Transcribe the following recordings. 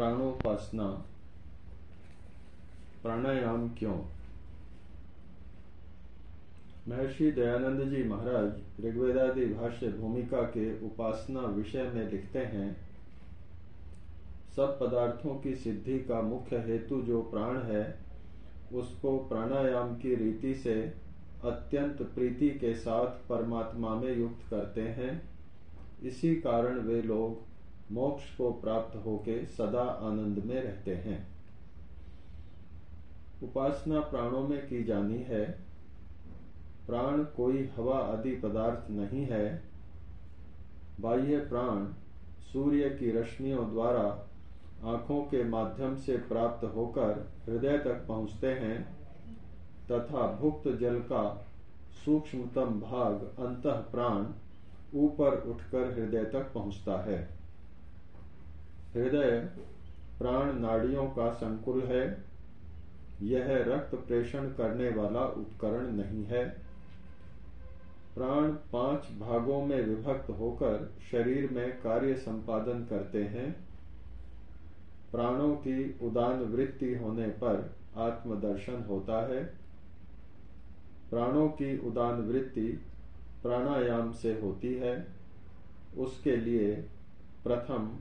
प्राणोपासना प्राणायाम क्यों? महर्षि दयानंद जी महाराज ऋग्वेदादि भाष्य भूमिका के उपासना विषय में लिखते हैं, सब पदार्थों की सिद्धि का मुख्य हेतु जो प्राण है, उसको प्राणायाम की रीति से अत्यंत प्रीति के साथ परमात्मा में युक्त करते हैं। इसी कारण वे लोग मोक्ष को प्राप्त होके सदा आनंद में रहते हैं। उपासना प्राणों में की जानी है। प्राण कोई हवा आदि पदार्थ नहीं है। बाह्य प्राण सूर्य की रश्मियों द्वारा आंखों के माध्यम से प्राप्त होकर हृदय तक पहुँचते हैं तथा भुक्त जल का सूक्ष्मतम भाग अंतः प्राण ऊपर उठकर हृदय तक पहुँचता है। हृदय प्राण नाड़ियों का संकुल है। यह रक्त प्रेषण करने वाला उपकरण नहीं है। प्राण 5 भागों में विभक्त होकर शरीर में कार्य संपादन करते हैं। प्राणों की उदान वृत्ति होने पर आत्मदर्शन होता है। प्राणों की उदान वृत्ति प्राणायाम से होती है। उसके लिए प्रथम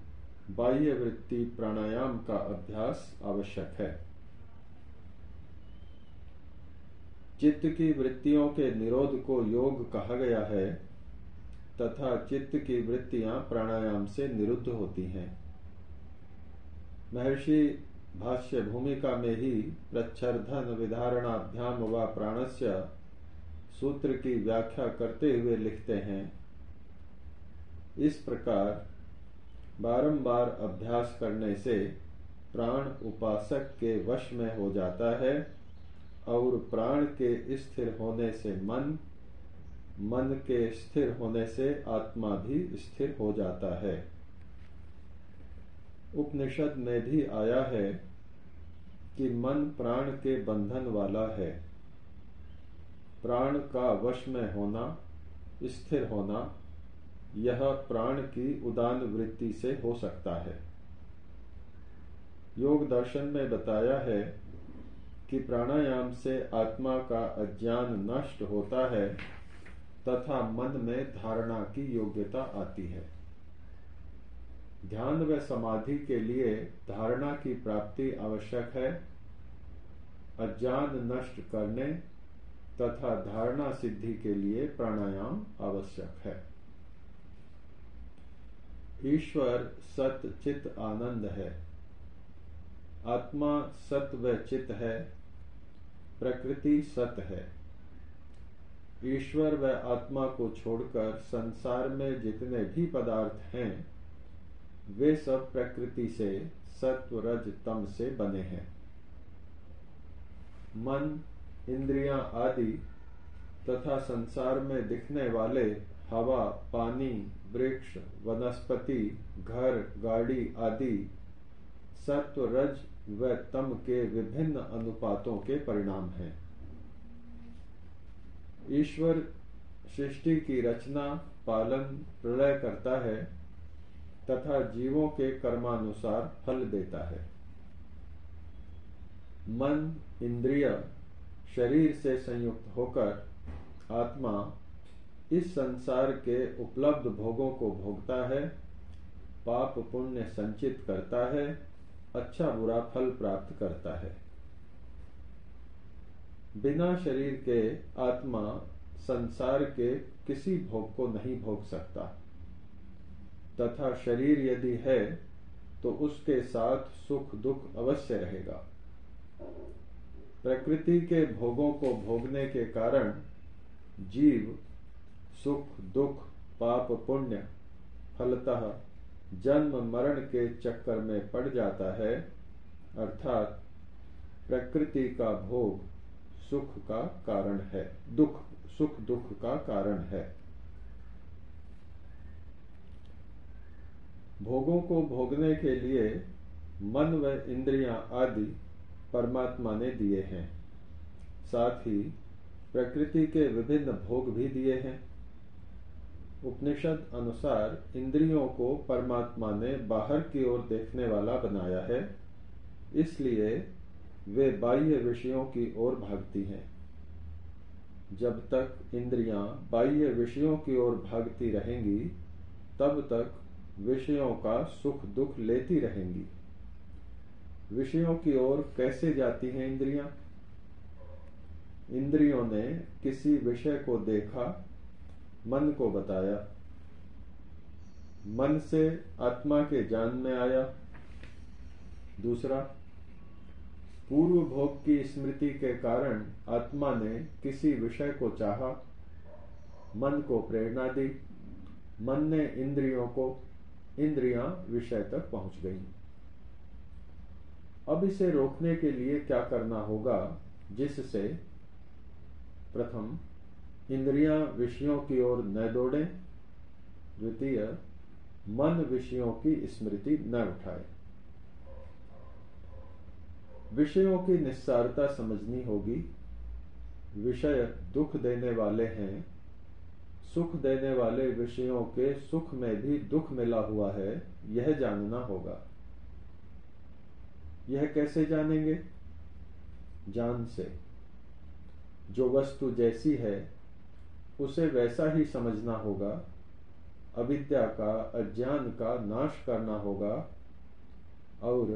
बाह्य वृत्ति प्राणायाम का अभ्यास आवश्यक है। चित्त की वृत्तियों के निरोध को योग कहा गया है तथा चित्त की वृत्तियां प्राणायाम से निरुद्ध होती हैं। महर्षि भाष्य भूमिका में ही प्रच्छर्दन विधारणाभ्याम व प्राणस्य सूत्र की व्याख्या करते हुए लिखते हैं, इस प्रकार बारंबार अभ्यास करने से प्राण उपासक के वश में हो जाता है और प्राण के स्थिर होने से मन के स्थिर होने से आत्मा भी स्थिर हो जाता है। उपनिषद में भी आया है कि मन प्राण के बंधन वाला है। प्राण का वश में होना, स्थिर होना, यह प्राण की उदान वृत्ति से हो सकता है। योग दर्शन में बताया है कि प्राणायाम से आत्मा का अज्ञान नष्ट होता है तथा मन में धारणा की योग्यता आती है। ध्यान व समाधि के लिए धारणा की प्राप्ति आवश्यक है। अज्ञान नष्ट करने तथा धारणा सिद्धि के लिए प्राणायाम आवश्यक है। ईश्वर सत चित आनंद है। आत्मा सत व चित है। प्रकृति सत है। ईश्वर व आत्मा को छोड़कर संसार में जितने भी पदार्थ हैं, वे सब प्रकृति से सत्व रज तम से बने हैं। मन, इंद्रियां आदि तथा संसार में दिखने वाले हवा, पानी, वृक्ष, वनस्पति, घर, गाड़ी आदि सत्व, रज व तम के विभिन्न अनुपातों के परिणाम हैं। ईश्वर सृष्टि की रचना, पालन, प्रलय करता है तथा जीवों के कर्मानुसार फल देता है। मन, इंद्रिय, शरीर से संयुक्त होकर आत्मा इस संसार के उपलब्ध भोगों को भोगता है, पाप पुण्य संचित करता है, अच्छा बुरा फल प्राप्त करता है। बिना शरीर के आत्मा संसार के किसी भोग को नहीं भोग सकता तथा शरीर यदि है तो उसके साथ सुख दुख अवश्य रहेगा। प्रकृति के भोगों को भोगने के कारण जीव सुख दुख पाप पुण्य फलतः जन्म मरण के चक्कर में पड़ जाता है, अर्थात प्रकृति का भोग सुख का कारण है, सुख दुख का कारण है। भोगों को भोगने के लिए मन व इंद्रियां आदि परमात्मा ने दिए हैं। साथ ही प्रकृति के विभिन्न भोग भी दिए हैं। उपनिषद अनुसार इंद्रियों को परमात्मा ने बाहर की ओर देखने वाला बनाया है, इसलिए वे बाह्य विषयों की ओर भागती हैं। जब तक इंद्रियां बाह्य विषयों की ओर भागती रहेंगी, तब तक विषयों का सुख दुख लेती रहेंगी। विषयों की ओर कैसे जाती हैं इंद्रियां? इंद्रियों ने किसी विषय को देखा, मन को बताया, मन से आत्मा के ज्ञान में आया। दूसरा, पूर्व भोग की स्मृति के कारण आत्मा ने किसी विषय को चाहा, मन को प्रेरणा दी, मन ने इंद्रियां विषय तक पहुंच गईं। अब इसे रोकने के लिए क्या करना होगा, जिससे प्रथम इंद्रियां विषयों की ओर न दौड़ें, द्वितीय मन विषयों की स्मृति न उठाए। विषयों की निस्सारता समझनी होगी। विषय दुख देने वाले हैं, सुख देने वाले विषयों के सुख में भी दुख मिला हुआ है, यह जानना होगा। यह कैसे जानेंगे? ज्ञान से। जो वस्तु जैसी है उसे वैसा ही समझना होगा। अविद्या का, अज्ञान का नाश करना होगा, और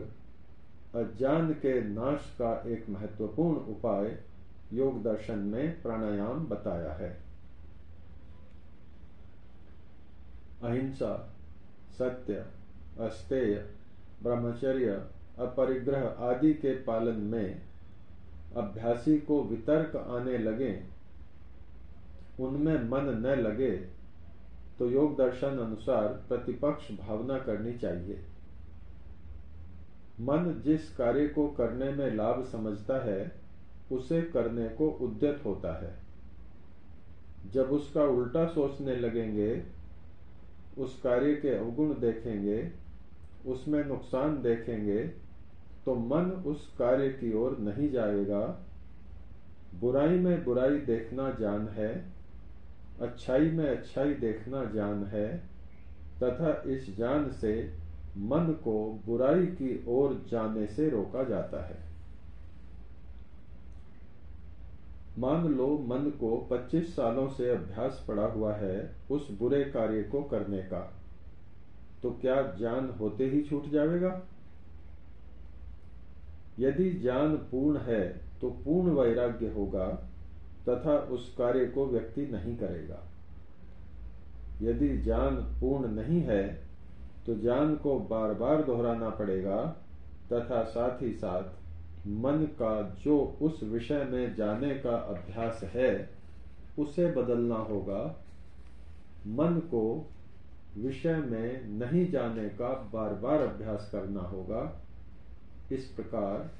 अज्ञान के नाश का एक महत्वपूर्ण उपाय योग दर्शन में प्राणायाम बताया है। अहिंसा, सत्य, अस्तेय, ब्रह्मचर्य, अपरिग्रह आदि के पालन में अभ्यासी को वितर्क आने लगे, उनमें मन न लगे, तो योग दर्शन अनुसार प्रतिपक्ष भावना करनी चाहिए। मन जिस कार्य को करने में लाभ समझता है, उसे करने को उद्यत होता है। जब उसका उल्टा सोचने लगेंगे, उस कार्य के अवगुण देखेंगे, उसमें नुकसान देखेंगे, तो मन उस कार्य की ओर नहीं जाएगा। बुराई में बुराई देखना ज्ञान है, अच्छाई में अच्छाई देखना ज्ञान है, तथा इस ज्ञान से मन को बुराई की ओर जाने से रोका जाता है। मान लो मन को 25 सालों से अभ्यास पड़ा हुआ है उस बुरे कार्य को करने का, तो क्या ज्ञान होते ही छूट जाएगा? यदि ज्ञान पूर्ण है तो पूर्ण वैराग्य होगा तथा उस कार्य को व्यक्ति नहीं करेगा। यदि ज्ञान पूर्ण नहीं है तो ज्ञान को बार बार दोहराना पड़ेगा, तथा साथ ही साथ मन का जो उस विषय में जाने का अभ्यास है उसे बदलना होगा। मन को विषय में नहीं जाने का बार बार अभ्यास करना होगा। इस प्रकार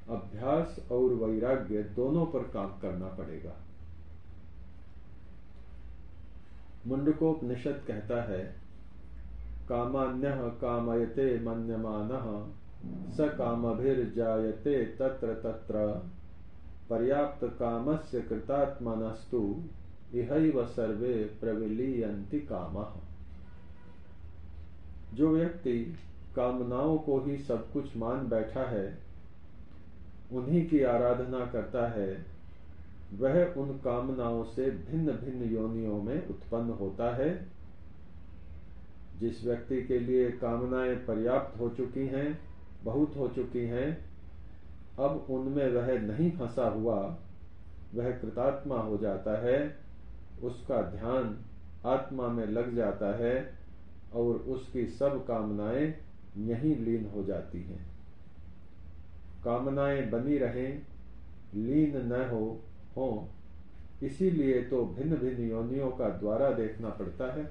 अभ्यास और वैराग्य दोनों पर काम करना पड़ेगा। मुंडकोपनिषद कहता है, कामान्यः कामयते मन्यमानः स कामभिर्जायते तत्र तत्र पर्याप्त कामस्य कृतात्मनस्तु इहैव सर्वे प्रविलीयन्ति कामः। जो व्यक्ति कामनाओं को ही सब कुछ मान बैठा है, उन्हीं की आराधना करता है, वह उन कामनाओं से भिन्न भिन्न योनियों में उत्पन्न होता है। जिस व्यक्ति के लिए कामनाएं पर्याप्त हो चुकी हैं, बहुत हो चुकी हैं, अब उनमें वह नहीं फंसा हुआ, वह कृतात्मा हो जाता है, उसका ध्यान आत्मा में लग जाता है और उसकी सब कामनाएं यहीं लीन हो जाती हैं। कामनाएं बनी रहें, लीन न हो, इसीलिए तो भिन्न भिन्न योनियों का द्वारा देखना पड़ता है।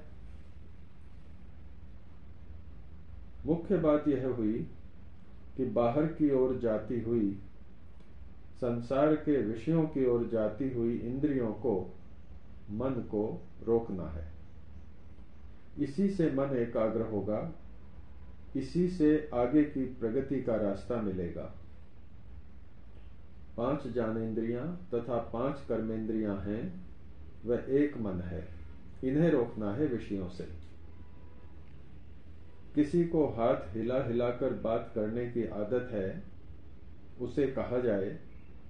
मुख्य बात यह हुई कि बाहर की ओर जाती हुई, संसार के विषयों की ओर जाती हुई इंद्रियों को, मन को रोकना है। इसी से मन एकाग्र होगा, इसी से आगे की प्रगति का रास्ता मिलेगा। 5 ज्ञानेंद्रियां तथा 5 कर्मेंद्रियां हैं, वह एक मन है। इन्हें रोकना है विषयों से। किसी को हाथ हिला हिलाकर बात करने की आदत है, उसे कहा जाए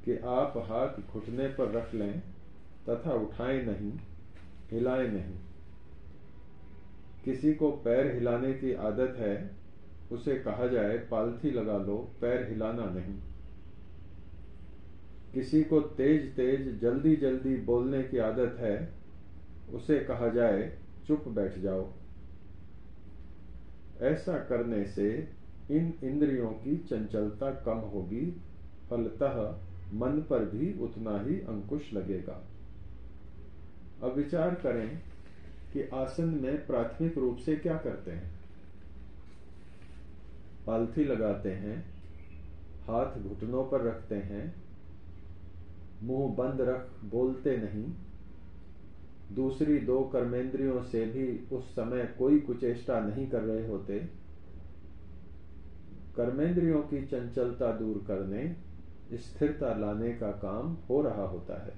कि आप हाथ घुटने पर रख लें तथा उठाएं नहीं, हिलाएं नहीं। किसी को पैर हिलाने की आदत है, उसे कहा जाए पालथी लगा लो, पैर हिलाना नहीं। किसी को तेज तेज जल्दी जल्दी बोलने की आदत है, उसे कहा जाए चुप बैठ जाओ। ऐसा करने से इन इंद्रियों की चंचलता कम होगी, फलतः मन पर भी उतना ही अंकुश लगेगा। अब विचार करें कि आसन में प्राथमिक रूप से क्या करते हैं। पालथी लगाते हैं, हाथ घुटनों पर रखते हैं, मुंह बंद रख बोलते नहीं, दूसरी दो कर्मेंद्रियों से भी उस समय कोई कुचेष्टा नहीं कर रहे होते। कर्मेंद्रियों की चंचलता दूर करने, स्थिरता लाने का काम हो रहा होता है।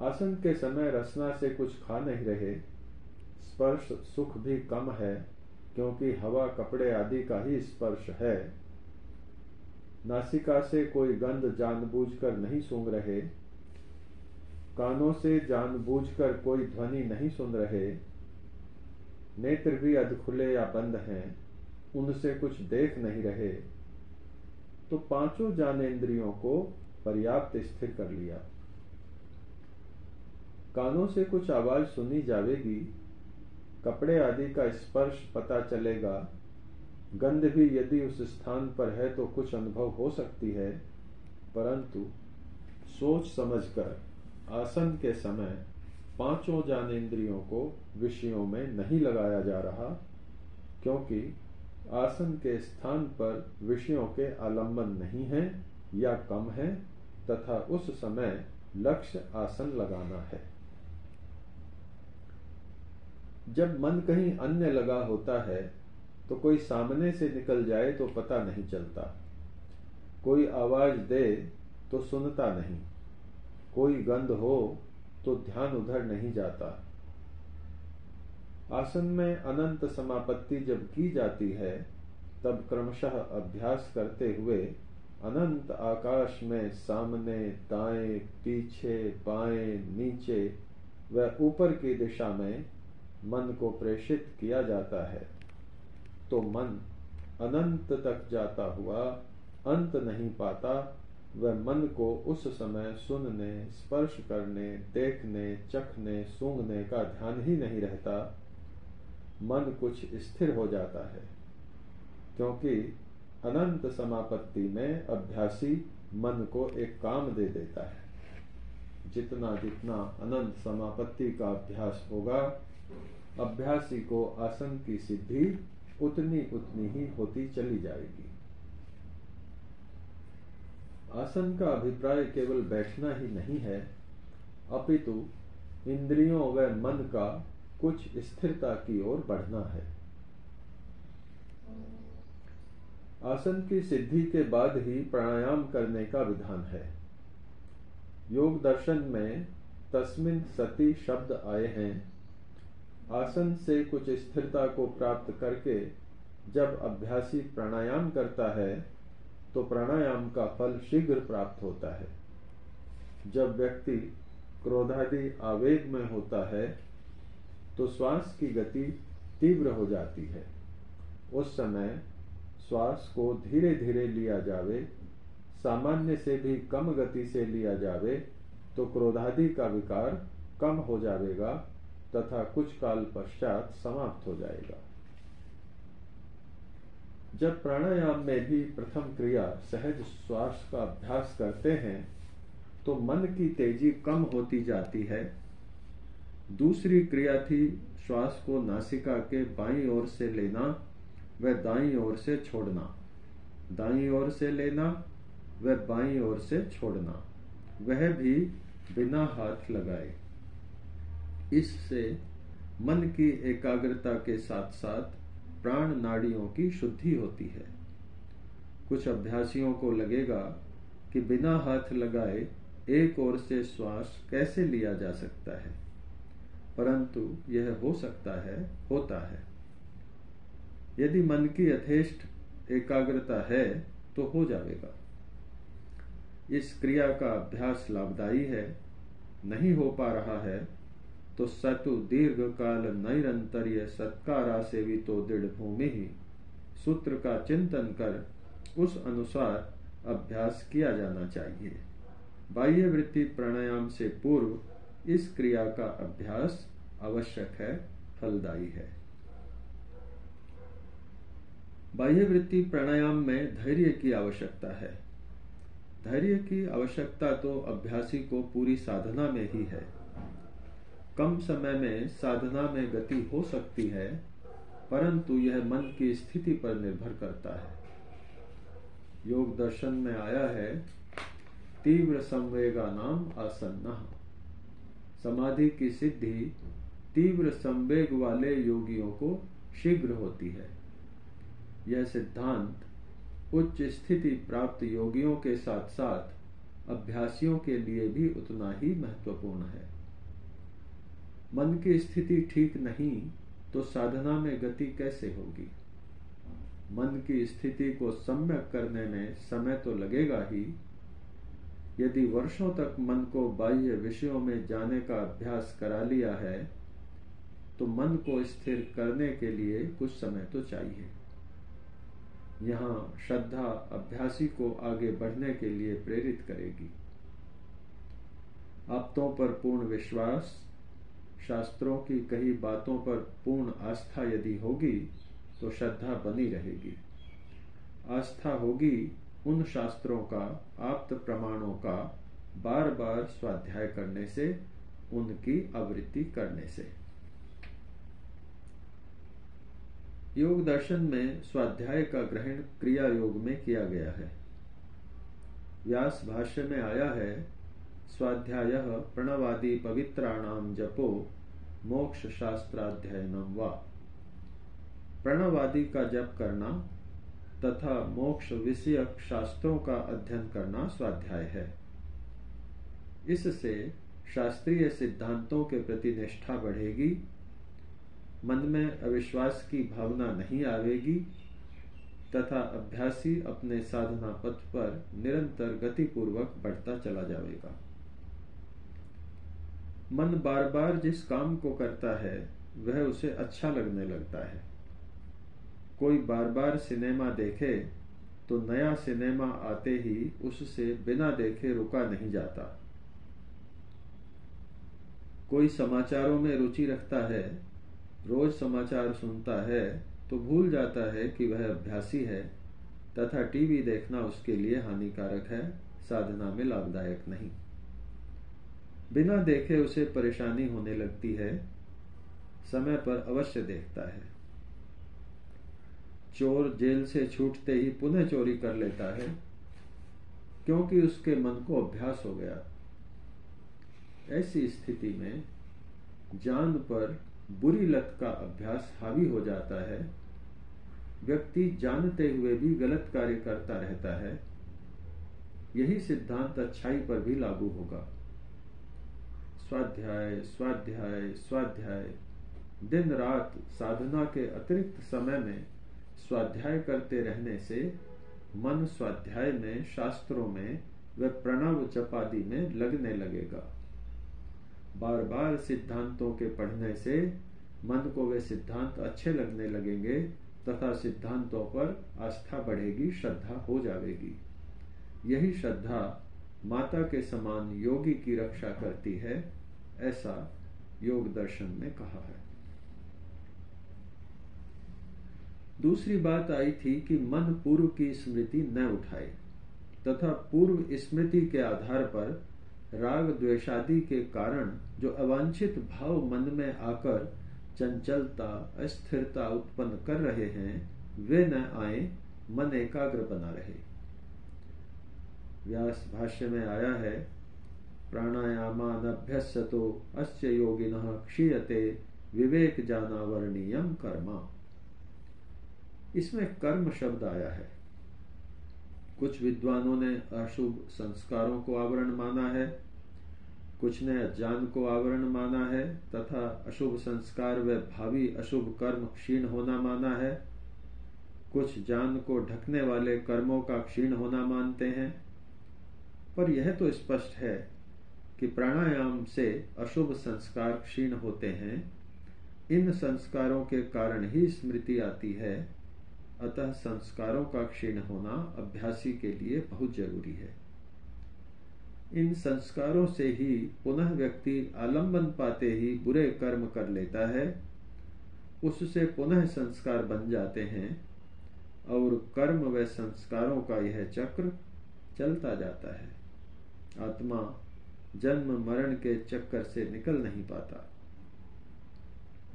आसन के समय रसना से कुछ खा नहीं रहे, स्पर्श सुख भी कम है क्योंकि हवा कपड़े आदि का ही स्पर्श है। नासिका से कोई गंध जानबूझकर नहीं सूंघ रहे, कानों से जानबूझकर कोई ध्वनि नहीं सुन रहे, नेत्र भी अधखुले या बंद हैं, उनसे कुछ देख नहीं रहे, तो पांचों ज्ञानेंद्रियों को पर्याप्त स्थिर कर लिया। कानों से कुछ आवाज सुनी जाएगी, कपड़े आदि का स्पर्श पता चलेगा, गंध भी यदि उस स्थान पर है तो कुछ अनुभव हो सकती है, परंतु सोच समझकर आसन के समय पांचों ज्ञानेंद्रियों को विषयों में नहीं लगाया जा रहा, क्योंकि आसन के स्थान पर विषयों के आलंबन नहीं है या कम है, तथा उस समय लक्ष्य आसन लगाना है। जब मन कहीं अन्य लगा होता है तो कोई सामने से निकल जाए तो पता नहीं चलता, कोई आवाज दे तो सुनता नहीं, कोई गंध हो तो ध्यान उधर नहीं जाता। आसन में अनंत समापत्ति जब की जाती है तब क्रमशः अभ्यास करते हुए अनंत आकाश में सामने दाएं पीछे बाएं नीचे व ऊपर की दिशा में मन को प्रेषित किया जाता है, तो मन अनंत तक जाता हुआ अंत नहीं पाता। वह मन को उस समय सुनने, स्पर्श करने, देखने, चखने, सूंघने का ध्यान ही नहीं रहता, मन कुछ स्थिर हो जाता है, क्योंकि अनंत समापत्ति में अभ्यासी मन को एक काम दे देता है। जितना जितना अनंत समापत्ति का अभ्यास होगा, अभ्यासी को आसन की सिद्धि उतनी उतनी ही होती चली जाएगी। आसन का अभिप्राय केवल बैठना ही नहीं है, अपितु इंद्रियों व मन का कुछ स्थिरता की ओर बढ़ना है। आसन की सिद्धि के बाद ही प्राणायाम करने का विधान है। योग दर्शन में तस्मिन् सति शब्द आए हैं। आसन से कुछ स्थिरता को प्राप्त करके जब अभ्यासी प्राणायाम करता है तो प्राणायाम का फल शीघ्र प्राप्त होता है। जब व्यक्ति क्रोधादि आवेग में होता है तो श्वास की गति तीव्र हो जाती है। उस समय श्वास को धीरे धीरे लिया जावे, सामान्य से भी कम गति से लिया जावे तो क्रोधादि का विकार कम हो जाएगा तथा कुछ काल पश्चात समाप्त हो जाएगा। जब प्राणायाम में भी प्रथम क्रिया सहज श्वास का अभ्यास करते हैं तो मन की तेजी कम होती जाती है। दूसरी क्रिया थी श्वास को नासिका के बाईं ओर से लेना व दाईं ओर से छोड़ना, दाईं ओर से लेना व बाईं ओर से छोड़ना, वह भी बिना हाथ लगाए। इससे मन की एकाग्रता के साथ साथ प्राण नाड़ियों की शुद्धि होती है। कुछ अभ्यासियों को लगेगा कि बिना हाथ लगाए एक ओर से श्वास कैसे लिया जा सकता है, परंतु यह हो सकता है, होता है। यदि मन की यथेष्ट एकाग्रता है तो हो जाएगा। इस क्रिया का अभ्यास लाभदायी है। नहीं हो पा रहा है तो सतु दीर्घ काल नैरंतर्य सत्कारा सेवितो दृढ़ भूमि ही सूत्र का चिंतन कर उस अनुसार अभ्यास किया जाना चाहिए। बाह्य वृत्ति प्राणायाम से पूर्व इस क्रिया का अभ्यास आवश्यक है, फलदायी है। बाह्य वृत्ति प्राणायाम में धैर्य की आवश्यकता है। धैर्य की आवश्यकता तो अभ्यासी को पूरी साधना में ही है। कम समय में साधना में गति हो सकती है, परंतु यह मन की स्थिति पर निर्भर करता है। योग दर्शन में आया है, तीव्र संवेगा नाम आसन्नः। समाधि की सिद्धि तीव्र संवेग वाले योगियों को शीघ्र होती है। यह सिद्धांत उच्च स्थिति प्राप्त योगियों के साथ साथ अभ्यासियों के लिए भी उतना ही महत्वपूर्ण है। मन की स्थिति ठीक नहीं तो साधना में गति कैसे होगी? मन की स्थिति को सम्यक करने में समय तो लगेगा ही। यदि वर्षों तक मन को बाह्य विषयों में जाने का अभ्यास करा लिया है तो मन को स्थिर करने के लिए कुछ समय तो चाहिए। यहाँ श्रद्धा अभ्यासी को आगे बढ़ने के लिए प्रेरित करेगी। आप्तों पर पूर्ण विश्वास, शास्त्रों की कही बातों पर पूर्ण आस्था यदि होगी तो श्रद्धा बनी रहेगी। आस्था होगी उन शास्त्रों का, आप्त प्रमाणों का बार बार स्वाध्याय करने से, उनकी आवृत्ति करने से। योग दर्शन में स्वाध्याय का ग्रहण क्रिया योग में किया गया है। व्यास भाष्य में आया है, स्वाध्यायः प्रणवादि पवित्राणाम जपो मोक्ष शास्त्राध्ययनम वा। प्रणवादि का जप करना तथा मोक्ष विषयक शास्त्रों का अध्ययन करना स्वाध्याय है। इससे शास्त्रीय सिद्धांतों के प्रति निष्ठा बढ़ेगी, मन में अविश्वास की भावना नहीं आवेगी तथा अभ्यासी अपने साधना पथ पर निरंतर गतिपूर्वक बढ़ता चला जाएगा। मन बार बार जिस काम को करता है वह उसे अच्छा लगने लगता है। कोई बार बार सिनेमा देखे तो नया सिनेमा आते ही उससे बिना देखे रुका नहीं जाता। कोई समाचारों में रुचि रखता है, रोज समाचार सुनता है तो भूल जाता है कि वह अभ्यासी है तथा टीवी देखना उसके लिए हानिकारक है, साधना में लाभदायक नहीं। बिना देखे उसे परेशानी होने लगती है, समय पर अवश्य देखता है। चोर जेल से छूटते ही पुनः चोरी कर लेता है क्योंकि उसके मन को अभ्यास हो गया। ऐसी स्थिति में जान पर बुरी लत का अभ्यास हावी हो जाता है। व्यक्ति जानते हुए भी गलत कार्य करता रहता है। यही सिद्धांत अच्छाई पर भी लागू होगा। स्वाध्याय स्वाध्याय स्वाध्याय, दिन रात साधना के अतिरिक्त समय में स्वाध्याय करते रहने से मन स्वाध्याय में, शास्त्रों में व प्रणव जपादि में लगने लगेगा। बार बार सिद्धांतों के पढ़ने से मन को वे सिद्धांत अच्छे लगने लगेंगे तथा सिद्धांतों पर आस्था बढ़ेगी, श्रद्धा हो जाएगी। यही श्रद्धा माता के समान योगी की रक्षा करती है, ऐसा योग दर्शन में कहा है। दूसरी बात आई थी कि मन पूर्व की स्मृति न उठाए तथा पूर्व स्मृति के आधार पर राग द्वेषादि के कारण जो अवांछित भाव मन में आकर चंचलता, अस्थिरता उत्पन्न कर रहे हैं वे न आए, मन एकाग्र बना रहे। व्यास भाष्य में आया है, प्राणायामानभ्यस्यतो अस्य योगिनः क्षीयते विवेक जानावरणीयम कर्मा। इसमें कर्म शब्द आया है। कुछ विद्वानों ने अशुभ संस्कारों को आवरण माना है, कुछ ने अज्ञान को आवरण माना है तथा अशुभ संस्कार व भावी अशुभ कर्म क्षीण होना माना है। कुछ ज्ञान को ढकने वाले कर्मों का क्षीण होना मानते हैं। पर यह तो स्पष्ट है कि प्राणायाम से अशुभ संस्कार क्षीण होते हैं। इन संस्कारों के कारण ही स्मृति आती है, अतः संस्कारों का क्षीण होना अभ्यासी के लिए बहुत जरूरी है। इन संस्कारों से ही पुनः व्यक्ति आलंबन पाते ही बुरे कर्म कर लेता है, उससे पुनः संस्कार बन जाते हैं और कर्म व संस्कारों का यह चक्र चलता जाता है। आत्मा जन्म मरण के चक्कर से निकल नहीं पाता।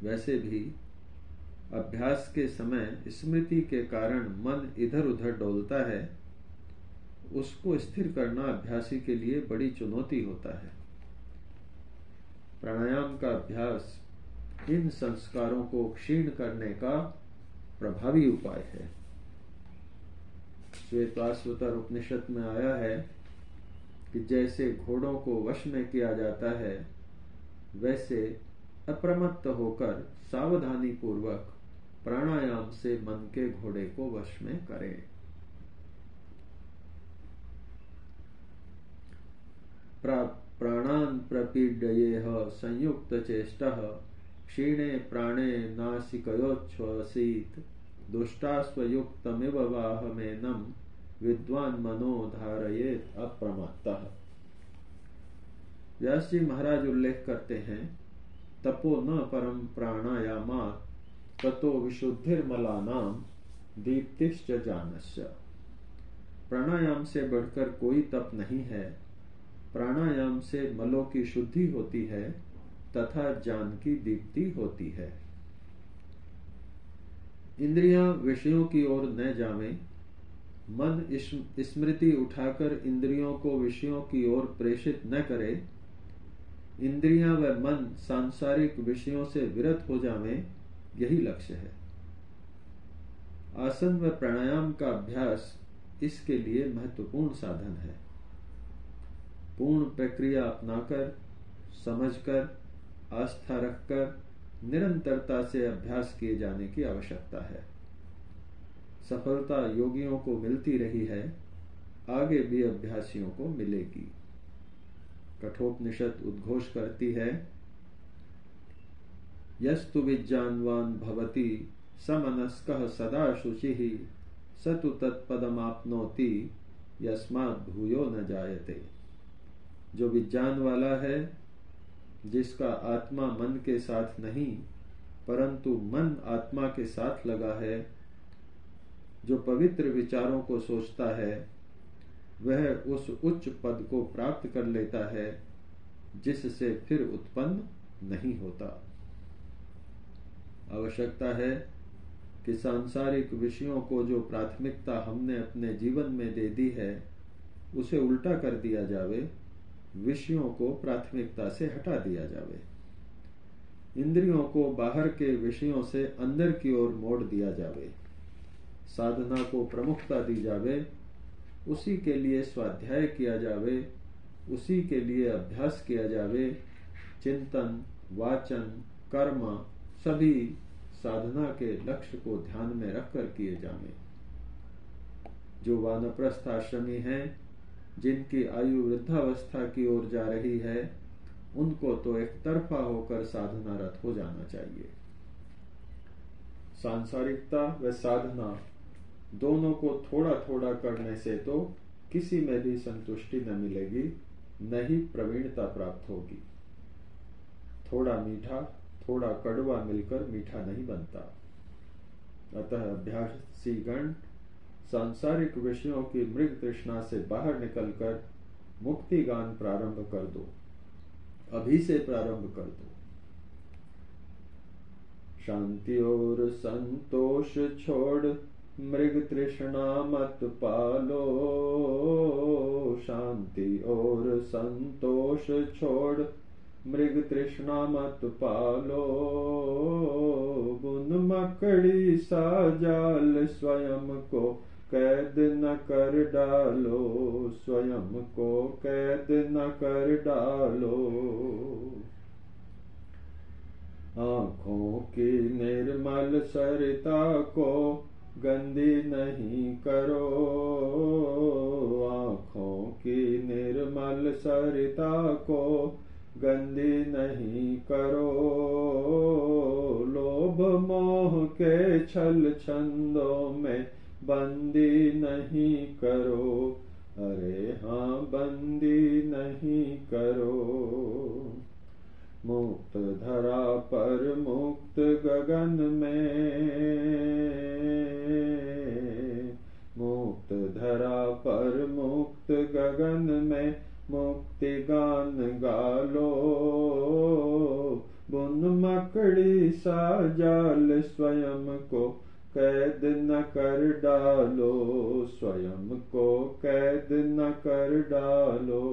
वैसे भी अभ्यास के समय स्मृति के कारण मन इधर उधर डोलता है, उसको स्थिर करना अभ्यासी के लिए बड़ी चुनौती होता है। प्राणायाम का अभ्यास इन संस्कारों को क्षीण करने का प्रभावी उपाय है। श्वेताश्वतर उपनिषद में आया है कि जैसे घोड़ों को वश में किया जाता है, वैसे अप्रमत्त होकर सावधानी पूर्वक प्राणायाम से मन के घोड़े को वश में करें। प्राणान प्रपीडयेह संयुक्त चेष्टः क्षीणे प्राणे नासिकयोच्छ्वसीत् दुष्टास्वयुक्तमिव वाहमेनं विद्वान मनो धारयेत् अप्रमत्तः। व्यास जी महाराज उल्लेख करते हैं, तपो न परम प्राणायामात् ततो विशुद्धिर्मलानां दीप्तिश्च जानस्य। प्राणायाम से बढ़कर कोई तप नहीं है। प्राणायाम से मलों की शुद्धि होती है तथा ज्ञान की दीप्ति होती है। इंद्रियां विषयों की ओर न जावें, मन स्मृति उठाकर इंद्रियों को विषयों की ओर प्रेषित न करे, इंद्रियां व मन सांसारिक विषयों से विरत हो जावें, यही लक्ष्य है। आसन व प्राणायाम का अभ्यास इसके लिए महत्वपूर्ण साधन है। पूर्ण प्रक्रिया अपनाकर, समझकर, आस्था रखकर निरंतरता से अभ्यास किए जाने की आवश्यकता है। सफलता योगियों को मिलती रही है, आगे भी अभ्यासियों को मिलेगी। कठोपनिषद उद्घोष करती है, यस्तु विज्ञानवान भवति समनस्कः सदा शुचिः स तु तत्पदमाप्नोति यस्मात् भूयो न जायते। जो विज्ञान वाला है, जिसका आत्मा मन के साथ नहीं परंतु मन आत्मा के साथ लगा है, जो पवित्र विचारों को सोचता है, वह उस उच्च पद को प्राप्त कर लेता है जिससे फिर उत्पन्न नहीं होता। आवश्यकता है कि सांसारिक विषयों को जो प्राथमिकता हमने अपने जीवन में दे दी है, उसे उल्टा कर दिया जावे, विषयों को प्राथमिकता से हटा दिया जावे। इंद्रियों को बाहर के विषयों से अंदर की ओर मोड़ दिया जावे। साधना को प्रमुखता दी जावे, उसी के लिए स्वाध्याय किया जावे, उसी के लिए अभ्यास किया जावे। चिंतन, वाचन, कर्म सभी साधना के लक्ष्य को ध्यान में रखकर किए जावे। जो वानप्रस्थ आश्रमी हैं, जिनकी आयु वृद्धावस्था की ओर जा रही है, उनको तो एक तरफा होकर साधनारत हो जाना चाहिए। सांसारिकता व साधना दोनों को थोड़ा थोड़ा करने से तो किसी में भी संतुष्टि न मिलेगी, न ही प्रवीणता प्राप्त होगी। थोड़ा मीठा थोड़ा कड़वा मिलकर मीठा नहीं बनता। अतः अभ्यासी गण सांसारिक विषयों की मृग तृष्णा से बाहर निकलकर मुक्ति गान प्रारंभ कर दो, अभी से प्रारंभ कर दो। शांति और संतोष छोड़ मृग तृष्णा मत पालो, शांति और संतोष छोड़ मृग तृष्णा मत पालो, बुन मकड़ी सा जाल स्वयं को कैद न कर डालो, स्वयं को कैद न कर डालो। आँखों की निर्मल सरिता को गंदी नहीं करो, आँखों की निर्मल सरिता को गंदी नहीं करो। लोभ मोह के छल छंदों में बंदी नहीं करो, अरे हाँ बंदी नहीं करो। मुक्त धरा पर मुक्त गगन में, मुक्त धरा पर मुक्त गगन में मुक्ति गान गालो। बुन मकड़ी सा जाल स्वयं को कैद न कर डालो, स्वयं को कैद न कर डालो।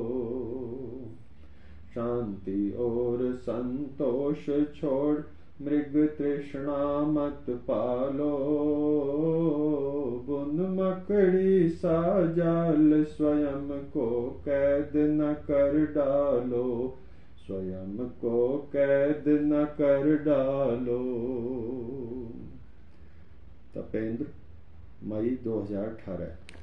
शांति और संतोष छोड़ मृग तृष्णा मत पालो। बुन मकड़ी सा जाल स्वयं को कैद न कर डालो, स्वयं को कैद न कर डालो। तपेंद्र, मई 2018।